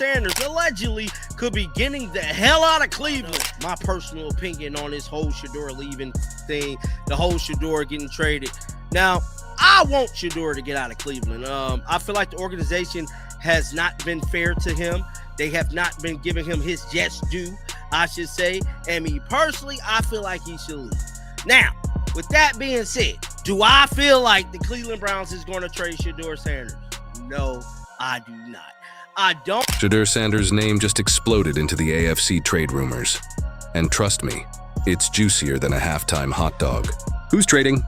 Sanders allegedly could be getting the hell out of Cleveland. My personal opinion on this whole Shedeur leaving thing, the whole Shedeur getting traded. Now, I want Shedeur to get out of Cleveland. I feel like the organization has not been fair to him. They have not been giving him his just due, I should say. And me personally, I feel like he should leave. Now, with that being said, do I feel like the Cleveland Browns is going to trade Shedeur Sanders? No, I do not. I don't. Shedeur Sanders' name just exploded into the AFC trade rumors. And trust me, it's juicier than a halftime hot dog. Who's trading?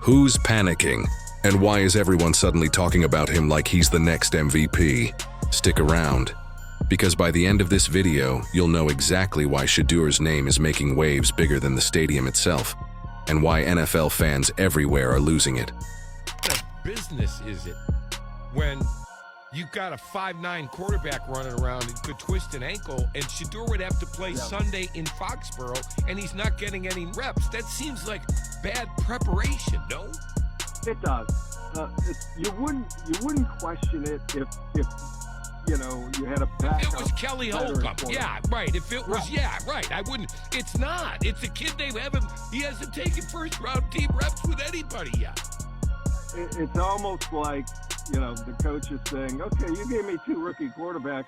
Who's panicking? And why is everyone suddenly talking about him like he's the next MVP? Stick around, because by the end of this video, you'll know exactly why Shedeur's name is making waves bigger than the stadium itself, and why NFL fans everywhere are losing it. What business is it when you've got a 5'9" quarterback running around and could twist an ankle, and Shedeur would have to play Sunday in Foxborough, and he's not getting any reps? That seems like bad preparation, no? It does. You wouldn't question it if you know you had a backup. It was Kelly Holcomb. Yeah, right. If it was, yeah, right. I wouldn't. It's not. It's a kid they haven't. He hasn't taken first round team reps with anybody yet. It's almost like, you know, the coach is saying, okay, you gave me 2 rookie quarterbacks.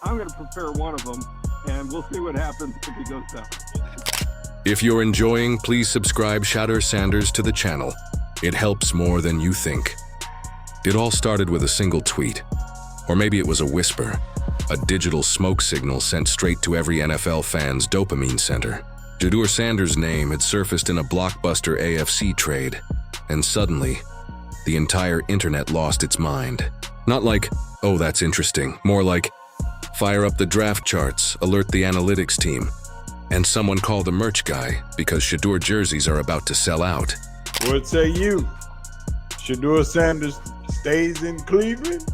I'm going to prepare one of them, and we'll see what happens if he goes down. If you're enjoying, please subscribe Shedeur Sanders to the channel. It helps more than you think. It all started with a single tweet. Or maybe it was a whisper, a digital smoke signal sent straight to every NFL fan's dopamine center. Shedeur Sanders' name had surfaced in a blockbuster AFC trade, and suddenly, the entire internet lost its mind. Not like, oh, that's interesting, more like, fire up the draft charts, alert the analytics team, and someone call the merch guy because Shedeur jerseys are about to sell out. What say you? Shedeur Sanders stays in Cleveland,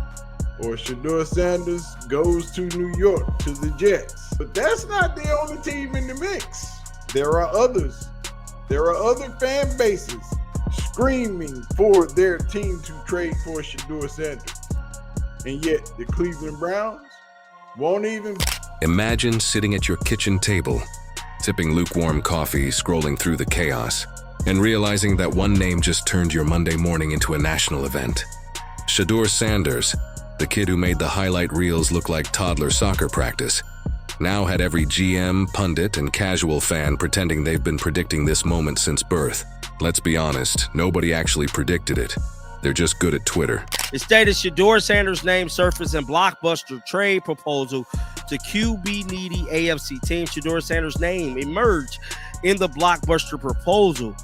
or Shedeur Sanders goes to New York to the Jets? But that's not the only team in the mix. There are others. There are other fan bases screaming for their team to trade for Shedeur Sanders. And yet the Cleveland Browns won't even. Imagine sitting at your kitchen table, sipping lukewarm coffee, scrolling through the chaos, and realizing that one name just turned your Monday morning into a national event. Shedeur Sanders, the kid who made the highlight reels look like toddler soccer practice, now had every GM, pundit, and casual fan pretending they've been predicting this moment since birth. Let's be honest, nobody actually predicted it. They're just good at Twitter. It stated Shedeur Sanders' name surfaced in blockbuster trade proposal to QB needy AFC team. Shedeur Sanders' name emerged in the blockbuster proposal.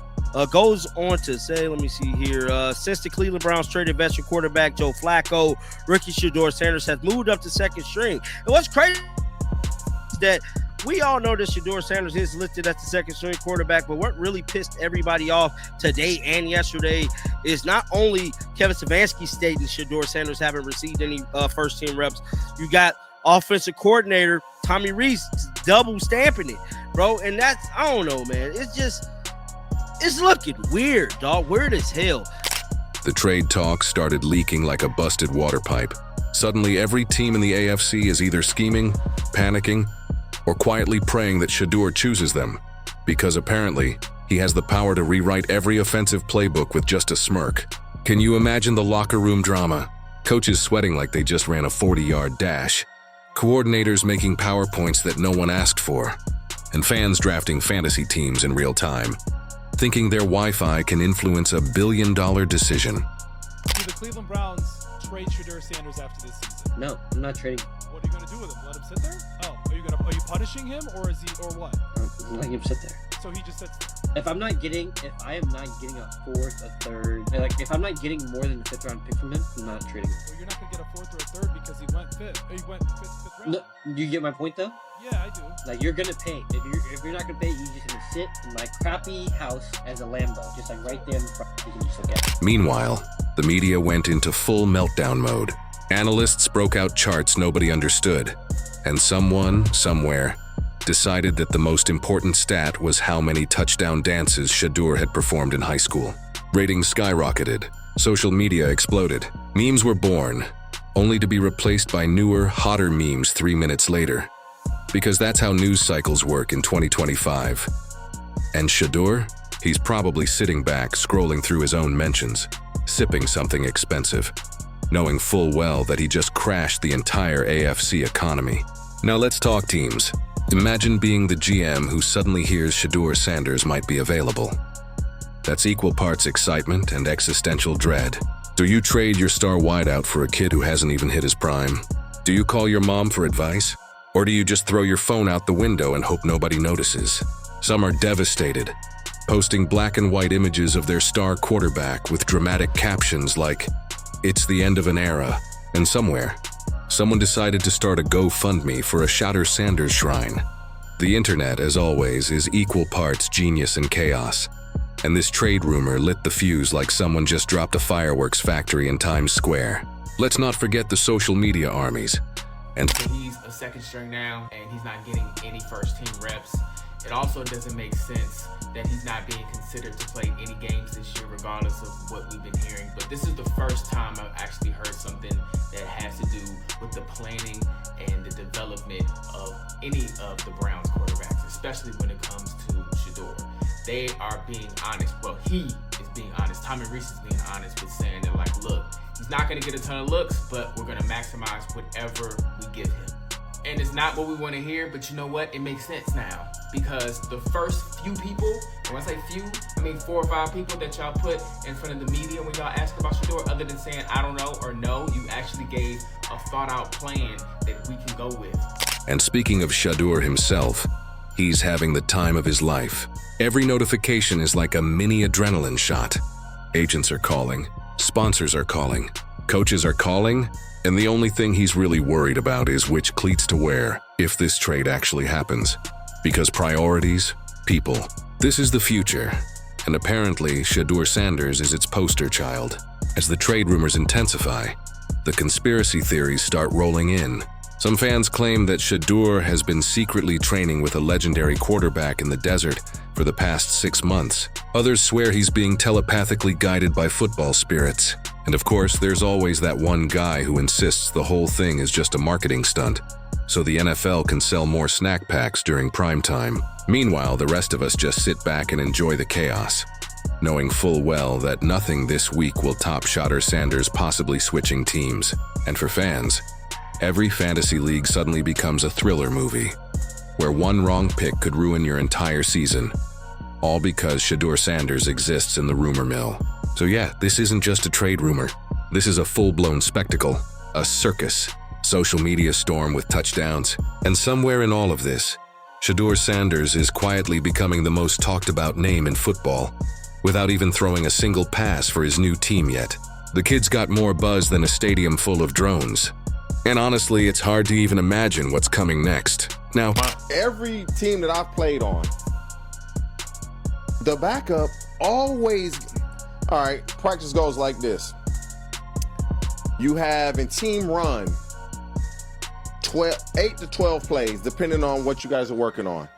Goes on to say, let me see here, since the Cleveland Browns traded veteran quarterback Joe Flacco, rookie Shedeur Sanders has moved up to second string. And what's crazy is that we all know that Shedeur Sanders is listed as the second string quarterback, but what really pissed everybody off today and yesterday is not only Kevin Stefanski stating Shedeur Sanders haven't received any first team reps. You got offensive coordinator Tommy Rees double stamping it, bro. And that's, I don't know, man. It's looking weird, dog. Weird as hell. The trade talk started leaking like a busted water pipe. Suddenly, every team in the AFC is either scheming, panicking, or quietly praying that Shedeur chooses them, because apparently, he has the power to rewrite every offensive playbook with just a smirk. Can you imagine the locker room drama? Coaches sweating like they just ran a 40-yard dash. Coordinators making PowerPoints that no one asked for. And fans drafting fantasy teams in real time, thinking their Wi-Fi can influence a billion-dollar decision. Do the Cleveland Browns trade Shedeur Sanders after this season? No, I'm not trading. What are you going to do with him? Let him sit there? Oh, are you punishing him, or is he, or what? I'm letting him sit there. So he just sits there. If I am not getting a fourth, a third, like if I'm not getting more than a 5th round pick from him, I'm not trading him. Well, you're not going to get a 4th or a 3rd because he went 5th. He went fifth round. No, you get my point though? Yeah, I do. Like, you're gonna pay. If you're not gonna pay, you're just gonna sit in my crappy house as a Lambo, just like right there in the front. You can just look at it. Meanwhile, the media went into full meltdown mode. Analysts broke out charts nobody understood, and someone, somewhere, decided that the most important stat was how many touchdown dances Shedeur had performed in high school. Ratings skyrocketed. Social media exploded. Memes were born. only to be replaced by newer, hotter memes 3 minutes later. Because that's how news cycles work in 2025. And Shedeur? He's probably sitting back, scrolling through his own mentions, sipping something expensive, knowing full well that he just crashed the entire AFC economy. Now let's talk teams. Imagine being the GM who suddenly hears Shedeur Sanders might be available. That's equal parts excitement and existential dread. Do you trade your star wideout for a kid who hasn't even hit his prime? Do you call your mom for advice? Or do you just throw your phone out the window and hope nobody notices? Some are devastated, posting black and white images of their star quarterback with dramatic captions like, "It's the end of an era," and somewhere, someone decided to start a GoFundMe for a Shedeur Sanders shrine. The internet, as always, is equal parts genius and chaos. And this trade rumor lit the fuse like someone just dropped a fireworks factory in Times Square. Let's not forget the social media armies. And he's a second string now, and he's not getting any first-team reps. It also doesn't make sense that he's not being considered to play any games this year, regardless of what we've been hearing. But this is the first time I've actually heard something that has to do with the planning and the development of any of the Browns quarterbacks, especially when it comes to Shedeur. They are being honest. Well, he is being honest. Tommy Reese is being honest with saying that, like, look, he's not going to get a ton of looks, but we're going to maximize whatever we give him. And it's not what we want to hear, but you know what? It makes sense now. Because the first few people, and when I say few, I mean 4 or 5 people that y'all put in front of the media when y'all asked about Shedeur, other than saying, I don't know or no, you actually gave a thought-out plan that we can go with. And speaking of Shedeur himself, he's having the time of his life. Every notification is like a mini adrenaline shot. Agents are calling, sponsors are calling, coaches are calling, and the only thing he's really worried about is which cleats to wear if this trade actually happens. Because priorities, people. This is the future, and apparently Shedeur Sanders is its poster child. As the trade rumors intensify, the conspiracy theories start rolling in. Some fans claim that Shedeur has been secretly training with a legendary quarterback in the desert for the past 6 months. Others swear he's being telepathically guided by football spirits. And of course, there's always that one guy who insists the whole thing is just a marketing stunt, so the NFL can sell more snack packs during prime time. Meanwhile, the rest of us just sit back and enjoy the chaos, knowing full well that nothing this week will top Shedeur Sanders possibly switching teams. And for fans, every fantasy league suddenly becomes a thriller movie, where one wrong pick could ruin your entire season, all because Shedeur Sanders exists in the rumor mill. So yeah, this isn't just a trade rumor. This is a full-blown spectacle, a circus, social media storm with touchdowns. And somewhere in all of this, Shedeur Sanders is quietly becoming the most talked about name in football, without even throwing a single pass for his new team yet. The kid's got more buzz than a stadium full of drones. And honestly, it's hard to even imagine what's coming next. Now, every team that I've played on, the backup always, all right, practice goes like this. You have in team run 8 to 12 plays, depending on what you guys are working on.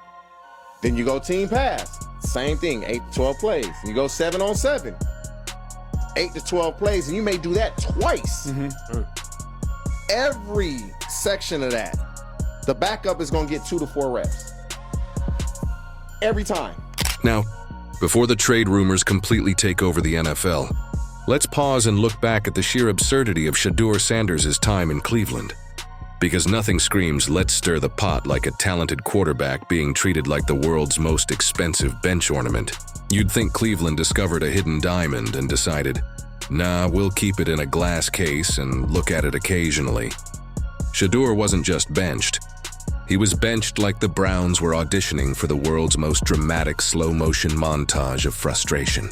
Then you go team pass, same thing, 8 to 12 plays. You go 7 on 7, 8 to 12 plays, and you may do that twice. Every section of that, the backup is going to get 2 to 4 reps. Every time. Now, before the trade rumors completely take over the NFL, let's pause and look back at the sheer absurdity of Shedeur Sanders' time in Cleveland. Because nothing screams, let's stir the pot like a talented quarterback being treated like the world's most expensive bench ornament. You'd think Cleveland discovered a hidden diamond and decided, nah, we'll keep it in a glass case and look at it occasionally. Shedeur wasn't just benched. He was benched like the Browns were auditioning for the world's most dramatic slow-motion montage of frustration.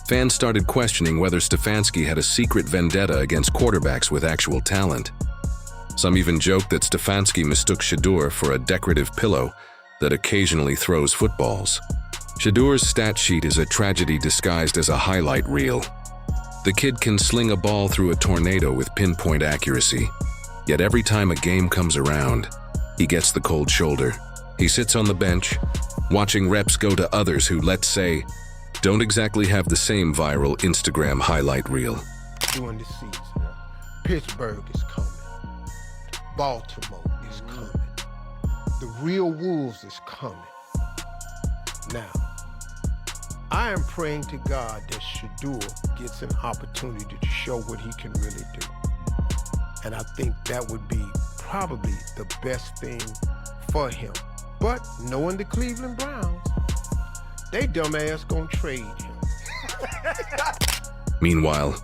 Fans started questioning whether Stefanski had a secret vendetta against quarterbacks with actual talent. Some even joked that Stefanski mistook Shedeur for a decorative pillow that occasionally throws footballs. Shedeur's stat sheet is a tragedy disguised as a highlight reel. The kid can sling a ball through a tornado with pinpoint accuracy, yet every time a game comes around, he gets the cold shoulder. He sits on the bench, watching reps go to others who, let's say, don't exactly have the same viral Instagram highlight reel. During this season, Pittsburgh is coming. Baltimore is coming. The real Wolves is coming. Now, I am praying to God that Shedeur gets an opportunity to show what he can really do. And I think that would be probably the best thing for him. But knowing the Cleveland Browns, they dumbass gonna trade him. Meanwhile,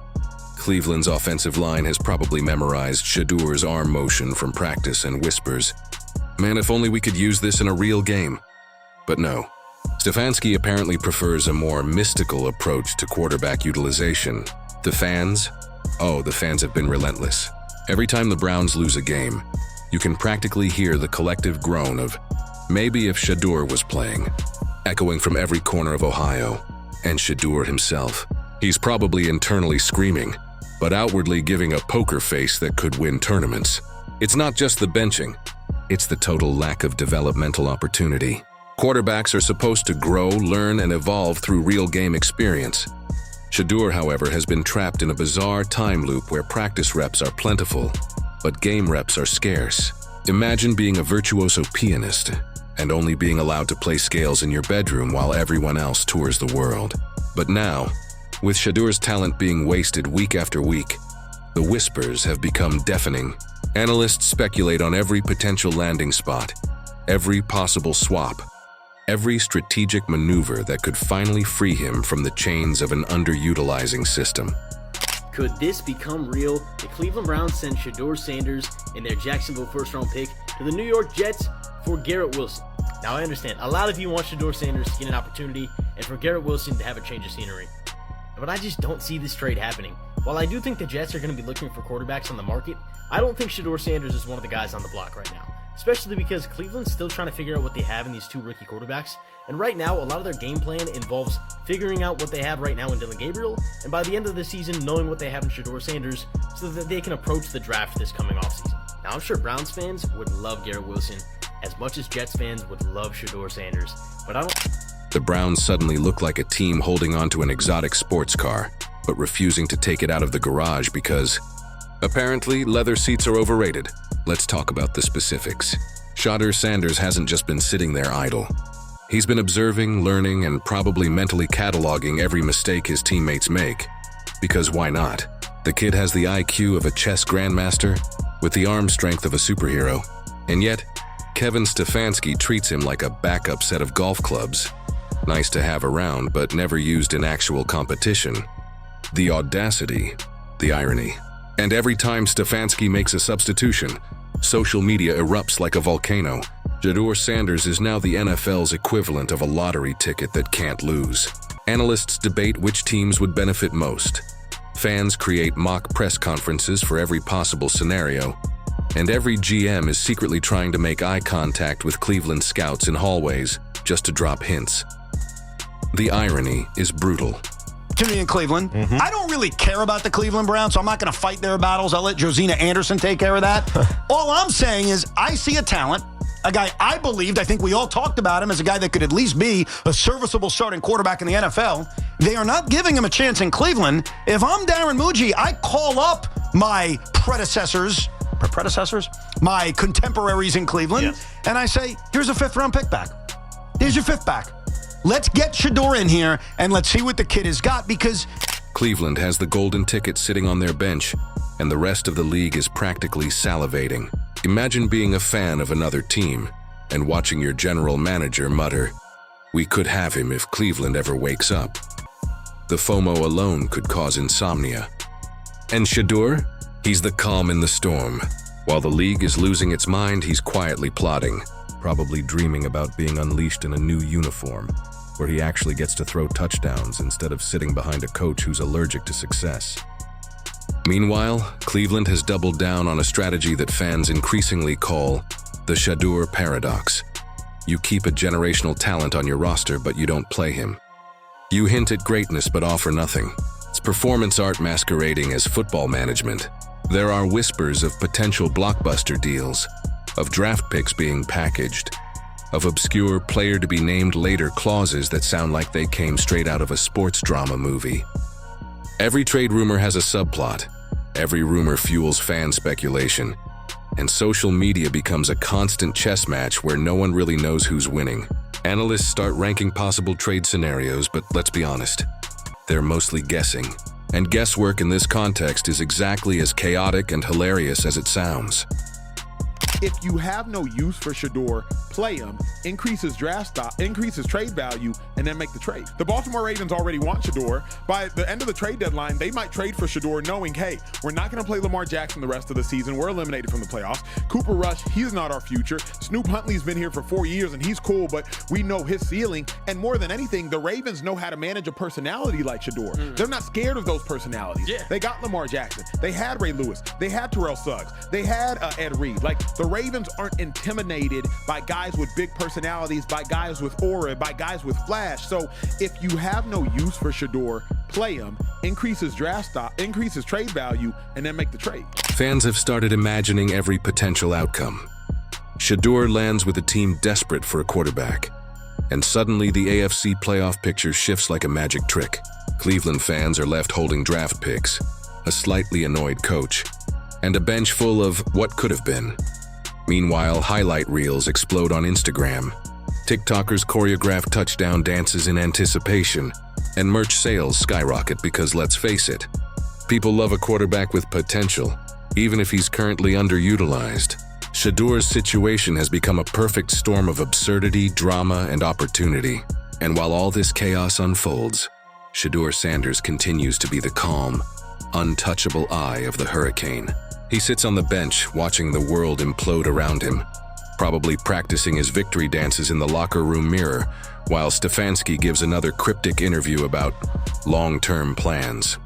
Cleveland's offensive line has probably memorized Shedeur's arm motion from practice and whispers, "Man, if only we could use this in a real game." But no, Stefanski apparently prefers a more mystical approach to quarterback utilization. The fans have been relentless. Every time the Browns lose a game, you can practically hear the collective groan of, "Maybe if Shedeur was playing," echoing from every corner of Ohio. And Shedeur himself. He's probably internally screaming, but outwardly giving a poker face that could win tournaments. It's not just the benching, it's the total lack of developmental opportunity. Quarterbacks are supposed to grow, learn, and evolve through real game experience. Shedeur, however, has been trapped in a bizarre time loop where practice reps are plentiful, but game reps are scarce. Imagine being a virtuoso pianist and only being allowed to play scales in your bedroom while everyone else tours the world. But now, with Shedeur's talent being wasted week after week, the whispers have become deafening. Analysts speculate on every potential landing spot, every possible swap, every strategic maneuver that could finally free him from the chains of an underutilizing system. Could this become real? The Cleveland Browns send Shedeur Sanders and their Jacksonville first-round pick to the New York Jets for Garrett Wilson. Now, I understand, a lot of you want Shedeur Sanders to get an opportunity and for Garrett Wilson to have a change of scenery. But I just don't see this trade happening. While I do think the Jets are going to be looking for quarterbacks on the market, I don't think Shedeur Sanders is one of the guys on the block right now. Especially because Cleveland's still trying to figure out what they have in these two rookie quarterbacks. And right now, a lot of their game plan involves figuring out what they have right now in Dylan Gabriel, and by the end of the season, knowing what they have in Shedeur Sanders so that they can approach the draft this coming offseason. Now, I'm sure Browns fans would love Garrett Wilson as much as Jets fans would love Shedeur Sanders, but I don't... The Browns suddenly look like a team holding onto an exotic sports car, but refusing to take it out of the garage because, apparently, leather seats are overrated. Let's talk about the specifics. Shedeur Sanders hasn't just been sitting there idle. He's been observing, learning, and probably mentally cataloging every mistake his teammates make. Because why not? The kid has the IQ of a chess grandmaster with the arm strength of a superhero. And yet, Kevin Stefanski treats him like a backup set of golf clubs. Nice to have around, but never used in actual competition. The audacity, the irony. And every time Stefanski makes a substitution, social media erupts like a volcano. Shedeur Sanders is now the NFL's equivalent of a lottery ticket that can't lose. Analysts debate which teams would benefit most. Fans create mock press conferences for every possible scenario. And every GM is secretly trying to make eye contact with Cleveland scouts in hallways just to drop hints. The irony is brutal. To me in Cleveland. I don't really care about the Cleveland Browns, so I'm not going to fight their battles. I'll let Josina Anderson take care of that. All I'm saying is I see a talent, a guy I think we all talked about him as a guy that could at least be a serviceable starting quarterback in the NFL. They are not giving him a chance in Cleveland. If I'm Darren Muji, I call up my my contemporaries in Cleveland, and I say, here's a 5th-round pick back. Here's your 5th back. Let's get Shedeur in here, and let's see what the kid has got, because Cleveland has the golden ticket sitting on their bench, and the rest of the league is practically salivating. Imagine being a fan of another team and watching your general manager mutter, "We could have him if Cleveland ever wakes up." The FOMO alone could cause insomnia. And Shedeur? He's the calm in the storm. While the league is losing its mind, he's quietly plotting, probably dreaming about being unleashed in a new uniform, where he actually gets to throw touchdowns instead of sitting behind a coach who's allergic to success. Meanwhile, Cleveland has doubled down on a strategy that fans increasingly call the Shedeur paradox. You keep a generational talent on your roster, but you don't play him. You hint at greatness but offer nothing. It's performance art masquerading as football management. There are whispers of potential blockbuster deals, of draft picks being packaged, of obscure player-to-be-named later clauses that sound like they came straight out of a sports drama movie. Every trade rumor has a subplot. Every rumor fuels fan speculation, and social media becomes a constant chess match where no one really knows who's winning. Analysts start ranking possible trade scenarios, but let's be honest, they're mostly guessing. And guesswork in this context is exactly as chaotic and hilarious as it sounds. If you have no use for Shedeur, play him, increase his draft stock, increase his trade value, and then make the trade. The Baltimore Ravens already want Shedeur. By the end of the trade deadline, they might trade for Shedeur knowing, hey, we're not going to play Lamar Jackson the rest of the season. We're eliminated from the playoffs. Cooper Rush, he's not our future. Snoop Huntley's been here for 4 years, and he's cool, but we know his ceiling. And more than anything, the Ravens know how to manage a personality like Shedeur. They're not scared of those personalities. They got Lamar Jackson. They had Ray Lewis. They had Terrell Suggs. They had Ed Reed. Like, the Ravens aren't intimidated by guys with big personalities, by guys with aura, by guys with flash. So if you have no use for Shedeur, play him, increase his draft stock, increase his trade value, and then make the trade. Fans have started imagining every potential outcome. Shedeur lands with a team desperate for a quarterback, and suddenly the AFC playoff picture shifts like a magic trick. Cleveland fans are left holding draft picks, a slightly annoyed coach, and a bench full of what could have been. Meanwhile, highlight reels explode on Instagram. TikTokers choreograph touchdown dances in anticipation, and merch sales skyrocket because, let's face it, people love a quarterback with potential, even if he's currently underutilized. Shedeur's situation has become a perfect storm of absurdity, drama, and opportunity. And while all this chaos unfolds, Shedeur Sanders continues to be the calm, untouchable eye of the hurricane. He sits on the bench, watching the world implode around him, probably practicing his victory dances in the locker room mirror, while Stefanski gives another cryptic interview about long-term plans.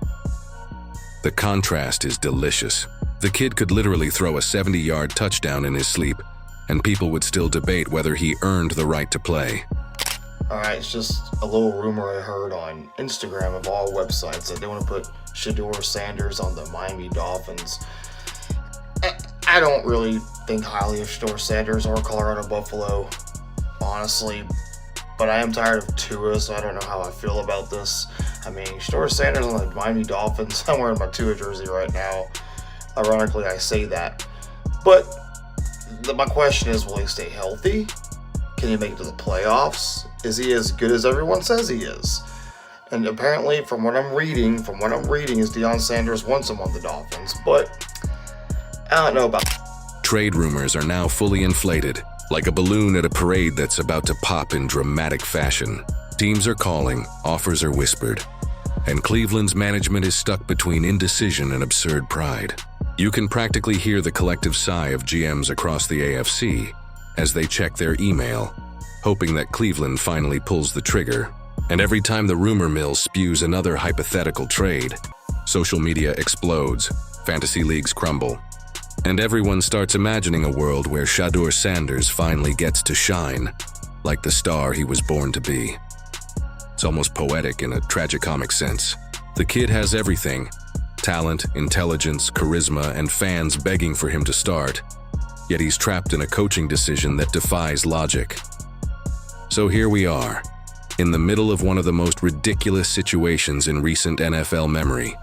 The contrast is delicious. The kid could literally throw a 70-yard touchdown in his sleep, and people would still debate whether he earned the right to play. Alright, it's just a little rumor I heard on Instagram of all websites that they want to put Shedeur Sanders on the Miami Dolphins. I don't really think highly of Shedeur Sanders or Colorado Buffalo, honestly, but I am tired of Tua, so I don't know how I feel about this. I mean, Shedeur Sanders on the Miami Dolphins, I'm wearing my Tua jersey right now. Ironically, I say that. But my question is, will he stay healthy? Can he make it to the playoffs? Is he as good as everyone says he is? And apparently, from what I'm reading, is Deion Sanders wants him on the Dolphins, but I don't know about. Trade rumors are now fully inflated, like a balloon at a parade that's about to pop in dramatic fashion. Teams are calling, offers are whispered, and Cleveland's management is stuck between indecision and absurd pride. You can practically hear the collective sigh of GMs across the AFC as they check their email, hoping that Cleveland finally pulls the trigger. And every time the rumor mill spews another hypothetical trade, social media explodes, fantasy leagues crumble, and everyone starts imagining a world where Shedeur Sanders finally gets to shine, like the star he was born to be. It's almost poetic in a tragicomic sense. The kid has everything: talent, intelligence, charisma, and fans begging for him to start. Yet he's trapped in a coaching decision that defies logic. So here we are, in the middle of one of the most ridiculous situations in recent NFL memory.